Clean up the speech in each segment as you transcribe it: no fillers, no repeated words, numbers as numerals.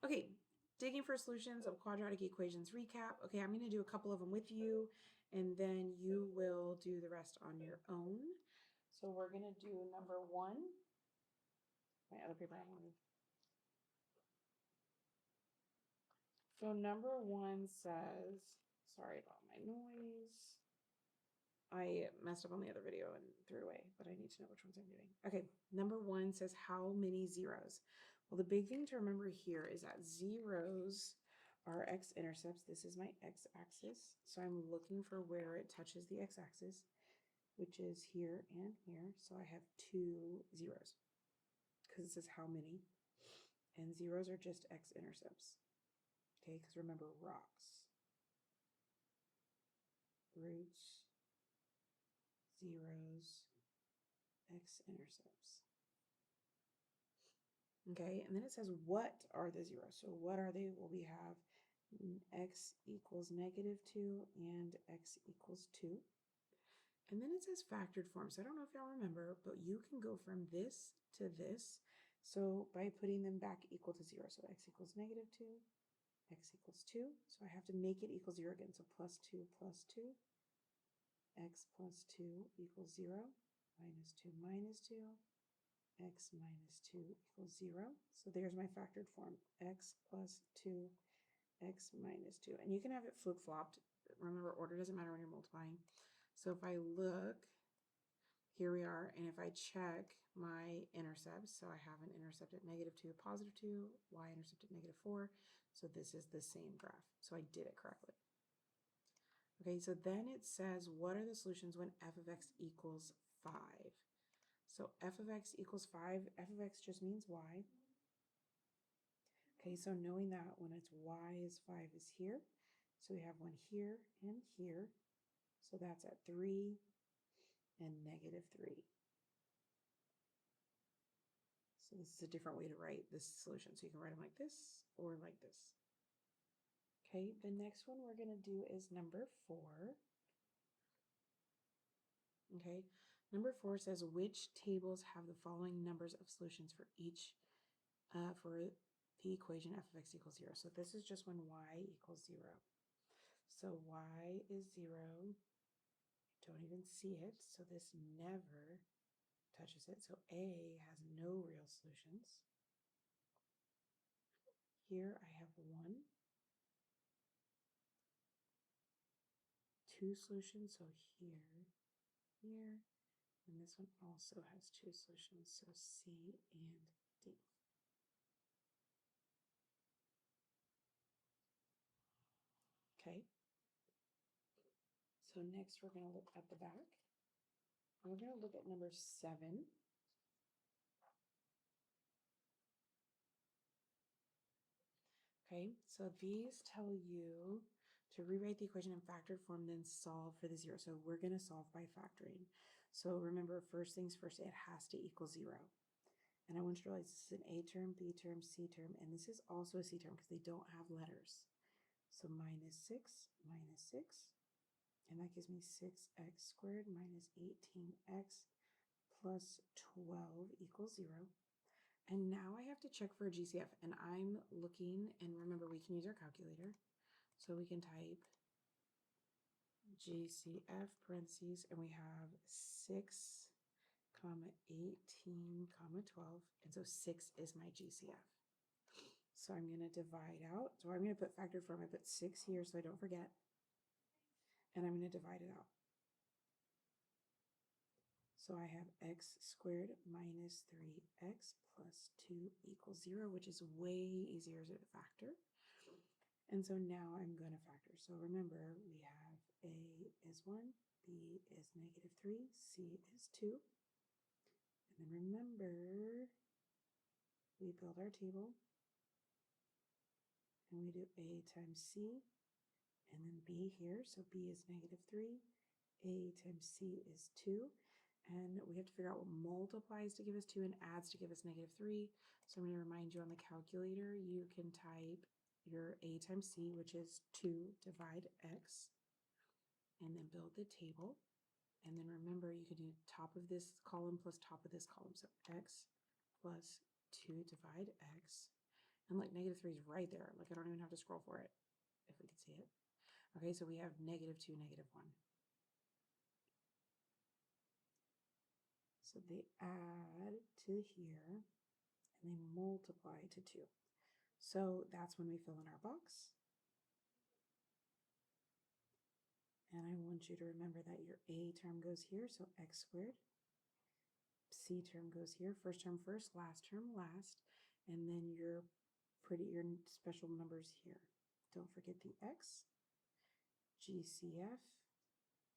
Okay, digging for solutions of quadratic equations recap. Okay, I'm going to do a couple of them with you, and then you will do the rest on your own. So we're going to do number 1. My other paper I want to. So number 1 says, sorry about my noise. I messed up on the other video and threw it away, but I need to know which ones I'm doing. Okay, number 1 says how many zeros? Well, the big thing to remember here is that zeros are x-intercepts. This is my x-axis. So I'm looking for where it touches the x-axis, which is here and here. So I have 2 zeros because it says how many. And zeros are just x-intercepts. Okay, because remember rocks, roots, zeros, x-intercepts. Okay, and then it says what are the zeros? So what are they? Well, we have x equals -2 and x equals 2. And then it says factored form. So I don't know if y'all remember, but you can go from this to this. So by putting them back equal to 0. So x equals -2, x equals 2. So I have to make it equal 0 again. So +2 + 2, x plus 2 equals 0, -2 -2. X minus 2 equals 0. So there's my factored form, x plus 2, x minus 2. And you can have it flip-flopped. Remember, order doesn't matter when you're multiplying. So if I look, here we are, and if I check my intercepts, so I have an intercept at -2, +2, y-intercept at -4. So this is the same graph. So I did it correctly. Okay, so then it says, what are the solutions when f of x equals 5? So f of x equals 5, f of x just means y. Okay, so knowing that when it's y is 5 is here. So we have one here and here. So that's at 3 and -3. So this is a different way to write this solution. So you can write them like this or like this. Okay, the next one we're going to do is number 4. Okay, number 4 says which tables have the following numbers of solutions for each for the equation f of x equals 0. So this is just when y equals 0. So y is 0. Don't even see it. So this never touches it. So A has no real solutions. Here I have 1, 2 solutions. So here, here, and this one also has 2 solutions. So C and D. Okay. So next we're going to look at the back. We're going to look at number 7. Okay, so these tell you to rewrite the equation in factored form, then solve for the 0. So we're going to solve by factoring. So remember, first things first, it has to equal 0. And I want you to realize this is an A term, B term, C term, and this is also a C term because they don't have letters. So -6, -6, and that gives me 6x squared minus 18x plus 12 equals 0. And now I have to check for a GCF, and I'm looking, and remember we can use our calculator. So we can type GCF parentheses, and we have 6, 18, 12, and so 6 is my GCF. So I'm going to divide out. So I'm going to put factored form. I put 6 here so I don't forget, and I'm going to divide it out. So I have x squared minus 3x plus 2 equals 0, which is way easier to factor. And so now I'm going to factor. So remember, we have A is 1, B is -3, C is 2. And then remember, we build our table, and we do A times C, and then B here. So B is -3, A times C is 2. And we have to figure out what multiplies to give us 2 and adds to give us -3. So I'm going to remind you on the calculator, you can type your A times C, which is 2 divide x, and then build the table. And then remember, you can do top of this column plus top of this column. So x plus 2 divide x. And look, negative 3 is right there. Like I don't even have to scroll for it, if we can see it. Okay, so we have negative 2, negative 1. So they add to here, and they multiply to 2. So that's when we fill in our box. And I want you to remember that your A term goes here, so x squared. C term goes here, first term first, last term last, and then your special numbers here. Don't forget the x, GCF,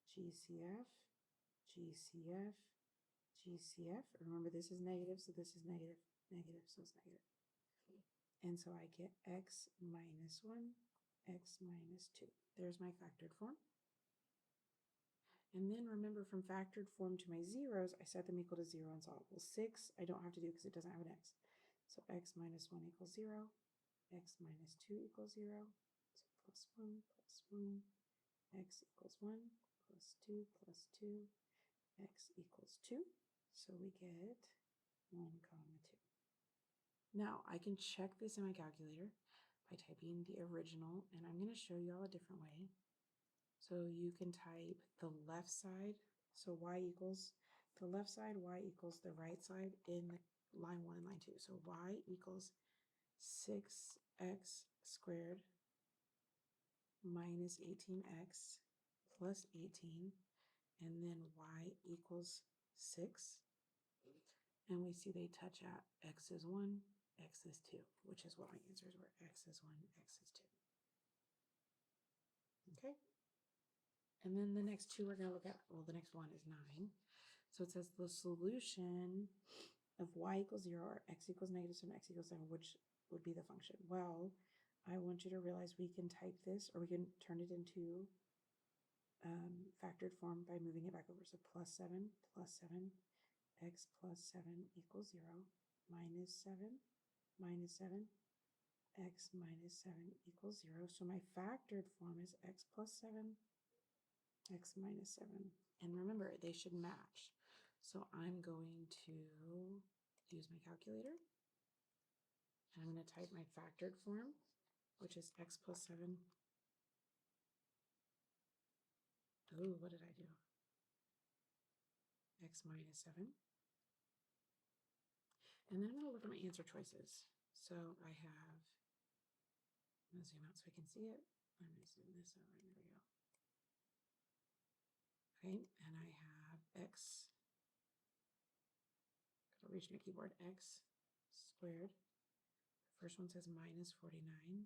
GCF, GCF, GCF. Remember this is negative, so this is negative, negative, so it's negative. And so I get x minus 1, x minus 2. There's my factored form. And then remember from factored form to my zeros, I set them equal to 0 and solve. Well, 6 I don't have to do because it doesn't have an x. So x minus 1 equals 0, x minus 2 equals 0, so plus 1, x equals 1, plus 2, x equals 2. So we get 1 comma 2. Now I can check this in my calculator by typing the original, and I'm going to show you all a different way. So you can type the left side, so y equals the left side, y equals the right side in line 1 and line 2. So y equals 6x squared minus 18x plus 18, and then y equals 6. And we see they touch at x is 1, x is 2, which is what my answers were. X is 1, x is 2. Okay. And then the next two we're going to look at, well, the next one is 9. So it says the solution of y equals 0 or x equals negative 7, x equals 7, which would be the function. Well, I want you to realize we can type this, or we can turn it into factored form by moving it back over. So plus 7, x plus 7 equals 0, minus 7, x minus 7 equals 0. So my factored form is x plus 7, x minus 7. And remember, they should match. So I'm going to use my calculator. And I'm going to type my factored form, which is x plus 7. Oh, what did I do? X minus 7. And then I'm going to look at my answer choices. So I have, I'm going to zoom out so I can see it. I'm going to zoom this out. There we go. Okay, and I have x, gotta reach my keyboard, x squared. The first one says minus 49.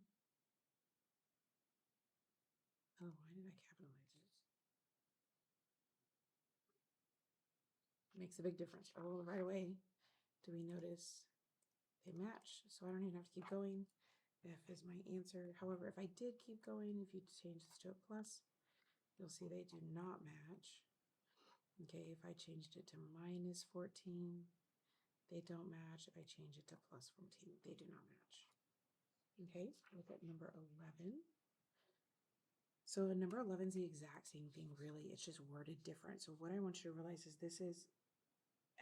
Oh, why did I capitalize it? Makes a big difference. Oh, right away, do we notice they match? So I don't even have to keep going. F is my answer. However, if I did keep going, if you change this to a plus, you'll see they do not match. Okay, if I changed it to minus 14, they don't match. If I change it to plus 14, they do not match. Okay, look at number 11. So number 11 is the exact same thing, really. It's just worded different. So what I want you to realize is this is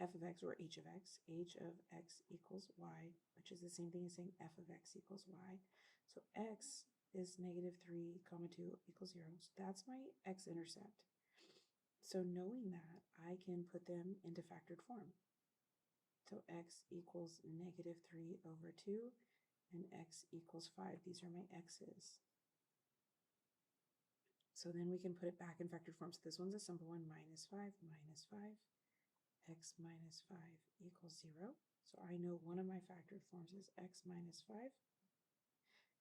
f of x or h of x. H of x equals y, which is the same thing as saying f of x equals y. So x is negative 3 comma 2 equals 0. So that's my x-intercept. So knowing that, I can put them into factored form. So x equals negative 3 over 2 and x equals 5. These are my x's. So then we can put it back in factored form. So this one's a simple one, minus 5, x minus 5 equals 0. So I know one of my factored forms is x minus 5.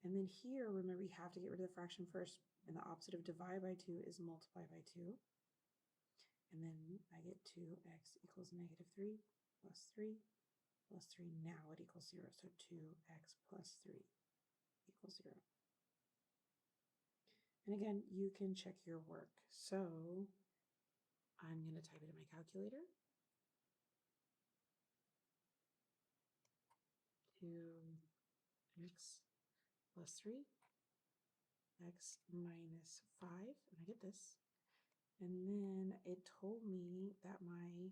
And then here, remember, you have to get rid of the fraction first. And the opposite of divide by 2 is multiply by 2. And then I get 2x equals negative 3 plus 3 plus 3. Now it equals 0. So 2x plus 3 equals 0. And again, you can check your work. So I'm going to type it in my calculator. 2x plus 3, x minus 5, and I get this. And then it told me that my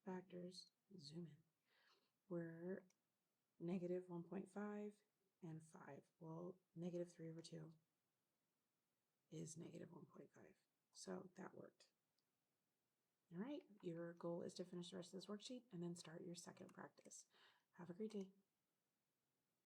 factors, zoom in, were negative 1.5, and 5. Well, negative 3 over 2 is negative 1.5. So that worked. All right, your goal is to finish the rest of this worksheet and then start your second practice. Have a great day.